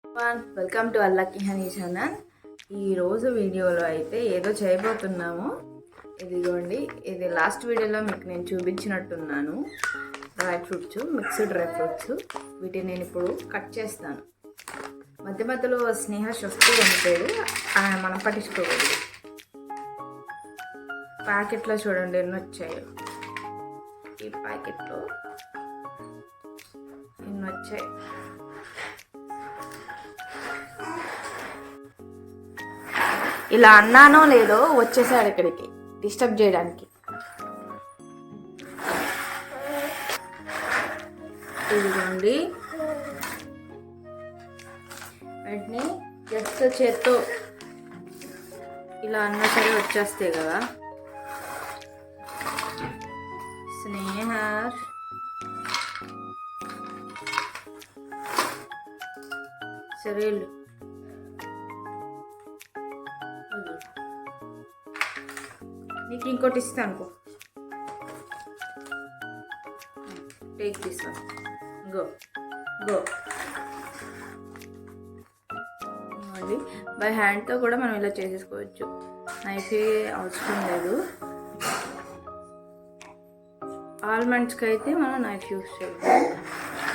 Welcome to అల్లకి honey channel. ఈరోజు వీడియోలో అయితే ఏదో చేయబోతున్నాము. ఇదిగోండి, ఇది లాస్ట్ వీడియోలో మీకు నేను చూపించినట్టున్నాను. Dry fruits, mixed dry fruits, వీటిని నేను ఇప్పుడు కట్ చేస్తాను. మధ్య మధ్యలో స్నేహ వస్తూ ఉంటాడు, మనం పట్టించుకోకూడదు. ప్యాకెట్లో చూడండి ఎన్ని వచ్చాయో. ఈ ప్యాకెట్లో ఎన్ని వచ్చాయి. ఇలా అన్నానో లేదో వచ్చేసాడు ఇక్కడికి డిస్టర్బ్ చేయడానికి. ఇదిగోండి, వాటిని జస్ట్ చేత్తో ఇలా అన్నా సరే వచ్చేస్తాయి కదా. స్నేహ సరే నీకు ఇంకోటి ఇస్తాను అనుకో. Take this one, go go. అండి, బై హ్యాండ్తో కూడా మనం ఇలా చేసేసుకోవచ్చు, నైఫ్ అవసరం లేదు. ఆల్మండ్స్కి అయితే మనం నైఫ్ యూస్ చేయాలి.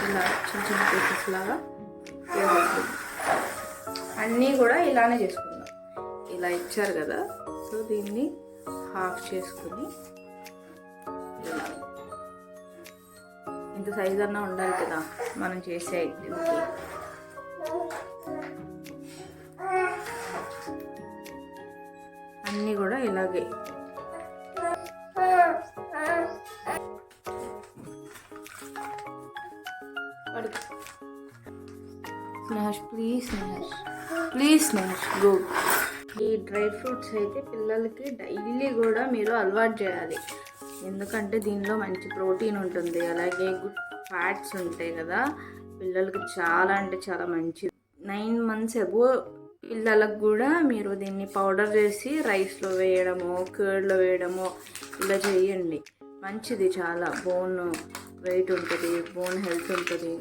ఇలా చిన్న చిన్న పీసెస్ లాగా అన్నీ కూడా ఇలానే చేసుకుందాం. ఇలా ఇచ్చారు కదా, సో దీన్ని హాఫ్ చేసుకుని ఇలా ఇంత సైజ్ అన్నా ఉండాలి కదా మనం చేసే ఐటెంకి. అన్నీ కూడా ఇలాగే స్నేహస్, ప్లీజ్ స్నేహస్, ప్లీజ్ స్నేహస్, గో. ఈ డ్రై ఫ్రూట్స్ అయితే పిల్లలకి డైలీ కూడా మీరు అలవాటు చేయాలి. ఎందుకంటే దీనిలో మంచి ప్రోటీన్ ఉంటుంది, అలాగే గుడ్ ఫ్యాట్స్ ఉంటాయి కదా. పిల్లలకి చాలా అంటే చాలా మంచిది. 9 months అబో పిల్లలకు కూడా మీరు దీన్ని పౌడర్ చేసి రైస్లో వేయడమో కర్డ్లో వేయడమో ఇలా చేయండి. మంచిది చాలా. బోన్ వెయిట్ ఉంటుంది, బోన్ హెల్త్ ఉంటుంది,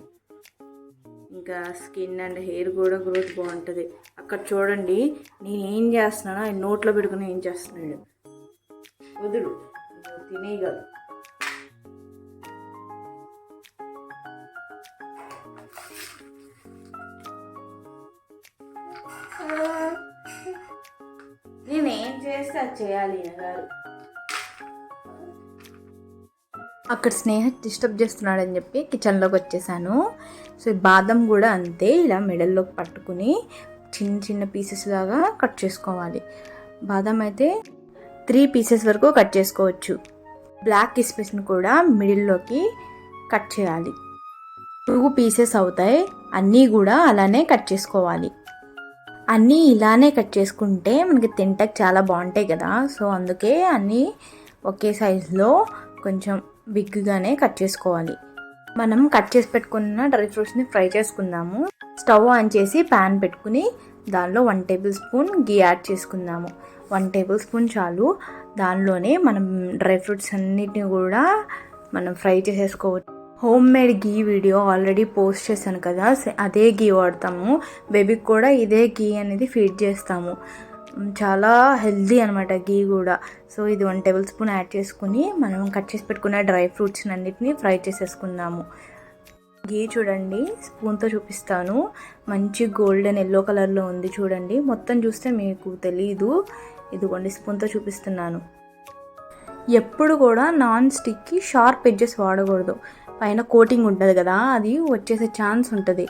ఇంకా స్కిన్ అండ్ హెయిర్ కూడా గ్రోత్ బాగుంటుంది. అక్కడ చూడండి నేను ఏం చేస్తున్నానో ఆయన నోట్లో పెట్టుకుని ఏం చేస్తున్నాడు. వదులు, తినేయగలరు. నేనేం చేస్తే అది చేయాలి గారు. అక్కడ స్నేహ డిస్టర్బ్ చేస్తున్నాడని చెప్పి కిచెన్లోకి వచ్చేసాను. సో బాదం కూడా అంతే, ఇలా మిడిల్లోకి పట్టుకుని చిన్న చిన్న పీసెస్ లాగా కట్ చేసుకోవాలి. బాదం అయితే 3 pieces వరకు కట్ చేసుకోవచ్చు. బ్లాక్ కిస్మిస్ని కూడా మిడిల్లోకి కట్ చేయాలి. 2 pieces అవుతాయి. అన్నీ కూడా అలానే కట్ చేసుకోవాలి. అన్నీ ఇలానే కట్ చేసుకుంటే మనకి తింటాకి చాలా బాగుంటాయి కదా. సో అందుకే అన్నీ ఒకే సైజులో కొంచెం బిగ్గానే కట్ చేసుకోవాలి. మనం కట్ చేసి పెట్టుకున్న డ్రై ఫ్రూట్స్ని ఫ్రై చేసుకుందాము. స్టవ్ ఆన్ చేసి ప్యాన్ పెట్టుకుని దానిలో 1 tablespoon గీ యాడ్ చేసుకుందాము. 1 tablespoon చాలు. దానిలోనే మనం డ్రై ఫ్రూట్స్ అన్నిటిని కూడా మనం ఫ్రై చేసేసుకోవచ్చు. హోమ్ మేడ్ గీ వీడియో ఆల్రెడీ పోస్ట్ చేశాను కదా, అదే గీ వాడతాము. బేబీకి కూడా ఇదే గీ అనేది ఫీడ్ చేస్తాము. చాలా హెల్దీ అనమాట గీ కూడా. సో ఇది 1 tablespoon యాడ్ చేసుకుని మనం కట్ చేసి పెట్టుకున్న డ్రై ఫ్రూట్స్ అన్నిటిని ఫ్రై చేసేసుకుందాము. గీ చూడండి, స్పూన్తో చూపిస్తాను. మంచి గోల్డెన్ ఎల్లో కలర్లో ఉంది చూడండి. మొత్తం చూస్తే మీకు తెలీదు. ఇదిగోండి, స్పూన్తో చూపిస్తున్నాను. ఎప్పుడు కూడా నాన్ స్టిక్కి షార్ప్ ఎడ్జెస్ వాడకూడదు. పైన కోటింగ్ ఉంటుంది కదా, అది వచ్చేసే ఛాన్స్ ఉంటుంది.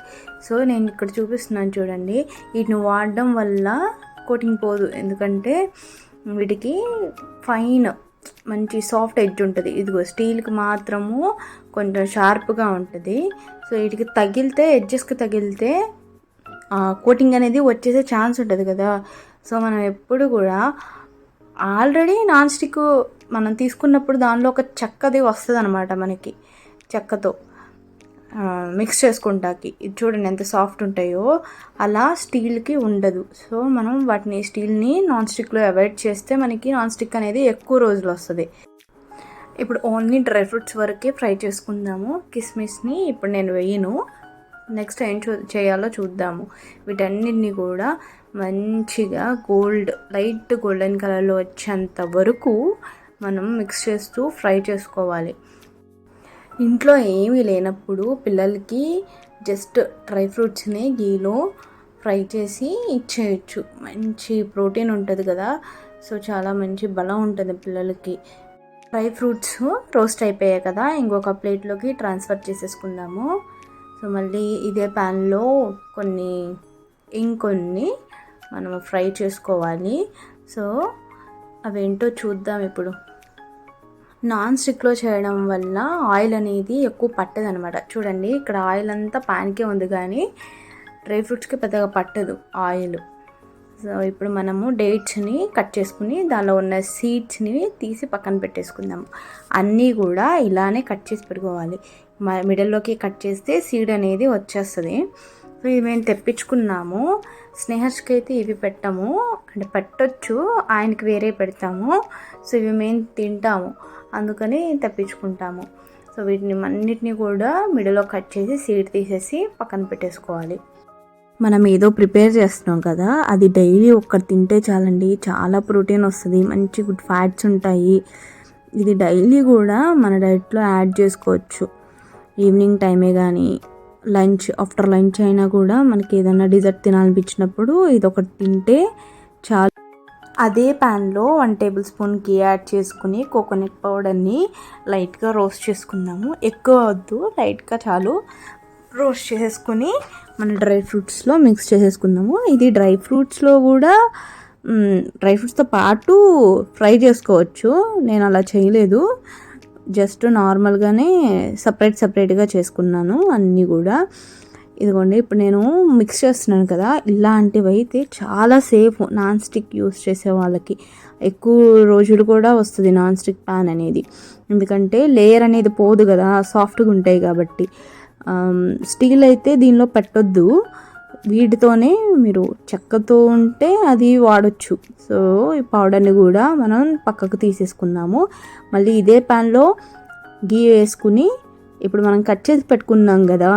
సో నేను ఇక్కడ చూపిస్తున్నాను చూడండి. వీటిని వాడడం వల్ల కోటింగ్ పోదు, ఎందుకంటే వీటికి ఫైన్ మంచి సాఫ్ట్ ఎడ్జ్ ఉంటుంది. ఇదిగో స్టీల్కి మాత్రము కొంచెం షార్ప్గా ఉంటుంది. సో వీటికి తగిలితే, ఎడ్జెస్కి తగిలితే కోటింగ్ అనేది వచ్చేసే ఛాన్స్ ఉంటుంది కదా. సో మనం ఎప్పుడు కూడా ఆల్రెడీ నాన్ స్టిక్ మనం తీసుకున్నప్పుడు దానిలో ఒక చెక్కది వస్తుంది అనమాట మనకి. చెక్కతో మిక్స్ చేసుకుంటాకి ఇది చూడండి ఎంత సాఫ్ట్ ఉంటాయో, అలా స్టీల్కి ఉండదు. సో మనం వాటిని స్టీల్ని నాన్ స్టిక్లో అవాయిడ్ చేస్తే మనకి నాన్ స్టిక్ అనేది ఎక్కువ రోజులు వస్తుంది. ఇప్పుడు ఓన్లీ డ్రై ఫ్రూట్స్ వరకే ఫ్రై చేసుకుందాము. కిస్మిస్ని ఇప్పుడు నేను వేయను, నెక్స్ట్ ఏం చేయాలో చూద్దాము. వీటన్నిటిని కూడా మంచిగా లైట్ గోల్డెన్ కలర్లో వచ్చేంత వరకు మనం మిక్స్ చేస్తూ ఫ్రై చేసుకోవాలి. ఇంట్లో ఏమీ లేనప్పుడు పిల్లలకి జస్ట్ డ్రై ఫ్రూట్స్ని గీలో ఫ్రై చేసి ఇచ్చేయచ్చు. మంచి ప్రోటీన్ ఉంటుంది కదా, సో చాలా మంచి బలం ఉంటుంది పిల్లలకి. డ్రై ఫ్రూట్స్ రోస్ట్ అయిపోయాయి కదా, ఇంకొక ప్లేట్లోకి ట్రాన్స్ఫర్ చేసేసుకుందాము. సో మళ్ళీ ఇదే ప్యాన్లో ఇంకొన్ని మనం ఫ్రై చేసుకోవాలి. సో అవేంటో చూద్దాం ఇప్పుడు. నాన్ స్టిక్లో చేయడం వల్ల ఆయిల్ అనేది ఎక్కువ పట్టదు అనమాట. చూడండి, ఇక్కడ ఆయిల్ అంతా ప్యాన్కే ఉంది కానీ డ్రై ఫ్రూట్స్కి పెద్దగా పట్టదు ఆయిల్. సో ఇప్పుడు మనము డేట్స్ని కట్ చేసుకుని దానిలో ఉన్న సీడ్స్ని తీసి పక్కన పెట్టేసుకుందాము. అన్నీ కూడా ఇలానే కట్ చేసి పెట్టుకోవాలి. మిడిల్లోకి కట్ చేస్తే సీడ్ అనేది వచ్చేస్తుంది. సో ఇవి మేము తెప్పించుకున్నాము. స్నేహర్స్కి అయితే ఇవి పెట్టాము, అంటే పెట్టొచ్చు, ఆయనకి వేరే పెడతాము. సో ఇవి మేము తింటాము, అందుకని తెప్పించుకుంటాము. సో వీటిని అన్నిటిని కూడా మిడిల్లో కట్ చేసి సీడ్ తీసేసి పక్కన పెట్టేసుకోవాలి. మనం ఏదో ప్రిపేర్ చేస్తున్నాం కదా, అది డైలీ ఒక్కటి తింటే చాలండి, చాలా ప్రోటీన్ వస్తుంది, మంచి గుడ్ ఫ్యాట్స్ ఉంటాయి. ఇది డైలీ కూడా మన డైట్లో యాడ్ చేసుకోవచ్చు. ఈవినింగ్ టైమే కానీ ఆఫ్టర్ లంచ్ అయినా కూడా మనకి ఏదైనా డిజర్ట్ తినాలనిపించినప్పుడు ఇది ఒకటి తింటే చాలు. అదే ప్యాన్లో 1 టేబుల్ స్పూన్ గీ యాడ్ చేసుకుని కోకోనట్ పౌడర్ని లైట్గా రోస్ట్ చేసుకుందాము. ఎక్కువ వద్దు, లైట్గా చాలు. రోస్ట్ చేసేసుకుని మన డ్రై ఫ్రూట్స్లో మిక్స్ చేసేసుకుందాము. ఇది డ్రై ఫ్రూట్స్తో పాటు ఫ్రై చేసుకోవచ్చు. నేను అలా చేయలేదు, జస్ట్ నార్మల్గానే సపరేట్గా చేసుకున్నాను అన్నీ కూడా. ఇదిగోండి, ఇప్పుడు నేను మిక్స్ చేస్తున్నాను కదా, ఇలాంటివి అయితే చాలా సేఫ్ నాన్ స్టిక్ యూస్ చేసే వాళ్ళకి. ఎక్కువ రోజులు కూడా వస్తుంది నాన్ స్టిక్ ప్యాన్ అనేది, ఎందుకంటే లేయర్ అనేది పోదు కదా, సాఫ్ట్గా ఉంటాయి కాబట్టి. స్టీల్ అయితే దీనిలో పెట్టొద్దు, వీటితోనే మీరు చెక్కతో ఉంటే అది వాడచ్చు. సో ఈ పౌడర్ని కూడా మనం పక్కకు తీసేసుకున్నాము. మళ్ళీ ఇదే ప్యాన్లో గీ వేసుకుని ఇప్పుడు మనం కట్ చేసి పెట్టుకున్నాం కదా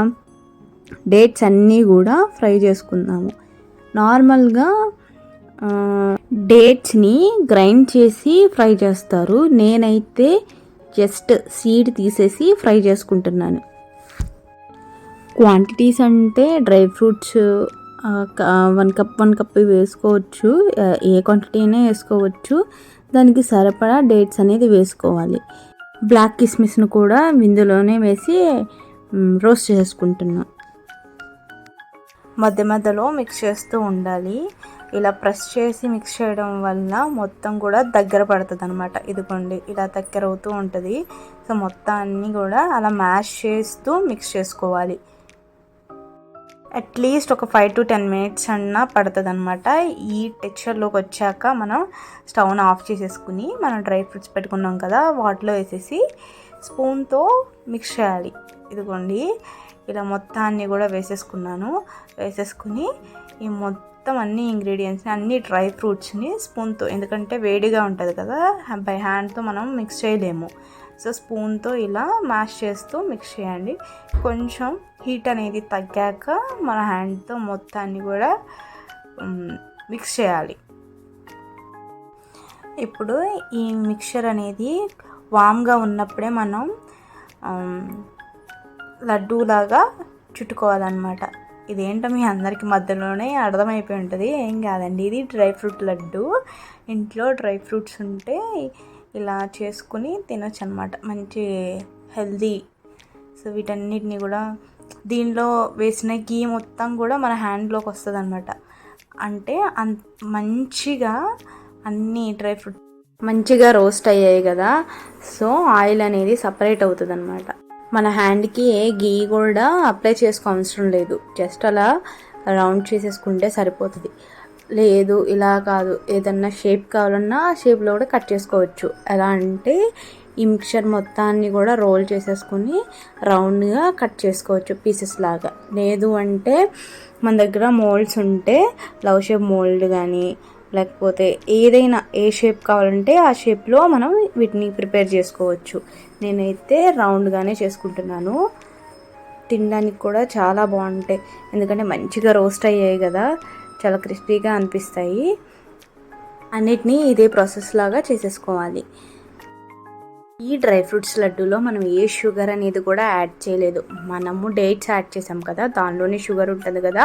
డేట్స్ అన్నీ కూడా ఫ్రై చేసుకుందాము. నార్మల్గా డేట్స్ని గ్రైండ్ చేసి ఫ్రై చేస్తారు, నేనైతే జస్ట్ సీడ్ తీసేసి ఫ్రై చేసుకుంటున్నాను. క్వాంటిటీస్ అంటే డ్రై ఫ్రూట్స్ 1 కప్ వేసుకోవచ్చు, ఏ క్వాంటిటీ అయినా వేసుకోవచ్చు. దానికి సరిపడా డేట్స్ అనేది వేసుకోవాలి. బ్లాక్ కిస్మిస్ను కూడా ఇందులోనే వేసి రోస్ట్ చేసుకుంటున్నాం. మధ్యలో మిక్స్ చేస్తూ ఉండాలి. ఇలా ప్రెస్ చేసి మిక్స్ చేయడం వల్ల మొత్తం కూడా దగ్గర పడుతుంది అనమాట. ఇదిగోండి, ఇలా దగ్గర అవుతూ ఉంటుంది. సో మొత్తాన్ని కూడా అలా మ్యాష్ చేస్తూ మిక్స్ చేసుకోవాలి. అట్లీస్ట్ ఒక 5 to 10 minutes అన్నా పడుతుంది అనమాట. ఈ టెక్స్చర్లోకి వచ్చాక మనం స్టవ్ని ఆఫ్ చేసేసుకుని మనం డ్రై ఫ్రూట్స్ పెట్టుకున్నాం కదా వాటిలో వేసేసి స్పూన్తో మిక్స్ చేయాలి. ఇదిగోండి, ఇలా మొత్తాన్ని కూడా వేసేసుకుని ఈ మొత్తం అన్ని ఇంగ్రీడియంట్స్ని, అన్ని డ్రై ఫ్రూట్స్ని స్పూన్తో, ఎందుకంటే వేడిగా ఉంటుంది కదా, బై హ్యాండ్తో మనం మిక్స్ చేయలేము. సో స్పూన్తో ఇలా మ్యాష్ చేస్తూ మిక్స్ చేయండి. కొంచెం హీట్ అనేది తగ్గాక మన హ్యాండ్తో మొత్తాన్ని కూడా మిక్స్ చేయాలి. ఇప్పుడు ఈ మిక్చర్ అనేది వామ్గా ఉన్నప్పుడే మనం లడ్డూలాగా చుట్టుకోవాలన్నమాట. ఇదేంటో మీ అందరికీ మధ్యలోనే అర్థమైపోయి ఉంటుంది, ఏం కాదండి, ఇది డ్రై ఫ్రూట్ లడ్డు. ఇంట్లో డ్రై ఫ్రూట్స్ ఉంటే ఇలా చేసుకుని తినొచ్చు అనమాట, మంచి హెల్దీ. సో వీటన్నిటిని కూడా దీనిలో వేసిన గీ మొత్తం కూడా మన హ్యాండ్లోకి వస్తుంది అనమాట. అంటే మంచిగా అన్ని డ్రై ఫ్రూట్ మంచిగా రోస్ట్ అయ్యాయి కదా, సో ఆయిల్ అనేది సపరేట్ అవుతుంది అనమాట. మన హ్యాండ్కి గీ కూడా అప్లై అవసరం లేదు, జస్ట్ అలా రౌండ్ చేసేసుకుంటే సరిపోతుంది. లేదు ఇలా కాదు, ఏదన్నా షేప్ కావాలన్నా ఆ షేప్లో కూడా కట్ చేసుకోవచ్చు. ఎలా అంటే ఈ మిక్చర్ మొత్తాన్ని కూడా రోల్ చేసేసుకుని రౌండ్గా కట్ చేసుకోవచ్చు పీసెస్ లాగా. లేదు అంటే మన దగ్గర మోల్డ్స్ ఉంటే లవ్ షేప్ మోల్డ్ కానీ లేకపోతే ఏదైనా ఏ షేప్ కావాలంటే ఆ షేప్లో మనం వీటిని ప్రిపేర్ చేసుకోవచ్చు. నేనైతే రౌండ్గానే చేసుకుంటున్నాను. తినడానికి కూడా చాలా బాగుంటాయి, ఎందుకంటే మంచిగా రోస్ట్ అయ్యాయి కదా, చాలా క్రిస్పీగా అనిపిస్తాయి. అన్నిటినీ ఇదే ప్రాసెస్ లాగా చేసేసుకోవాలి. ఈ డ్రై ఫ్రూట్స్ లడ్డూలో మనం ఏ షుగర్ అనేది కూడా యాడ్ చేయలేదు, మనము డేట్స్ యాడ్ చేసాం కదా, దానిలోనే షుగర్ ఉంటుంది కదా,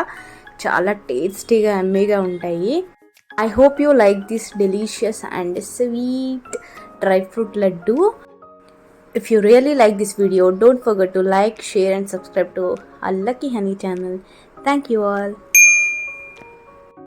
చాలా టేస్టీగా యమ్మీగా ఉంటాయి. I hope you like this delicious and sweet dry fruit laddu. If you really like this video, don't forget to like, share and subscribe to Lucky Honey channel. Thank you all.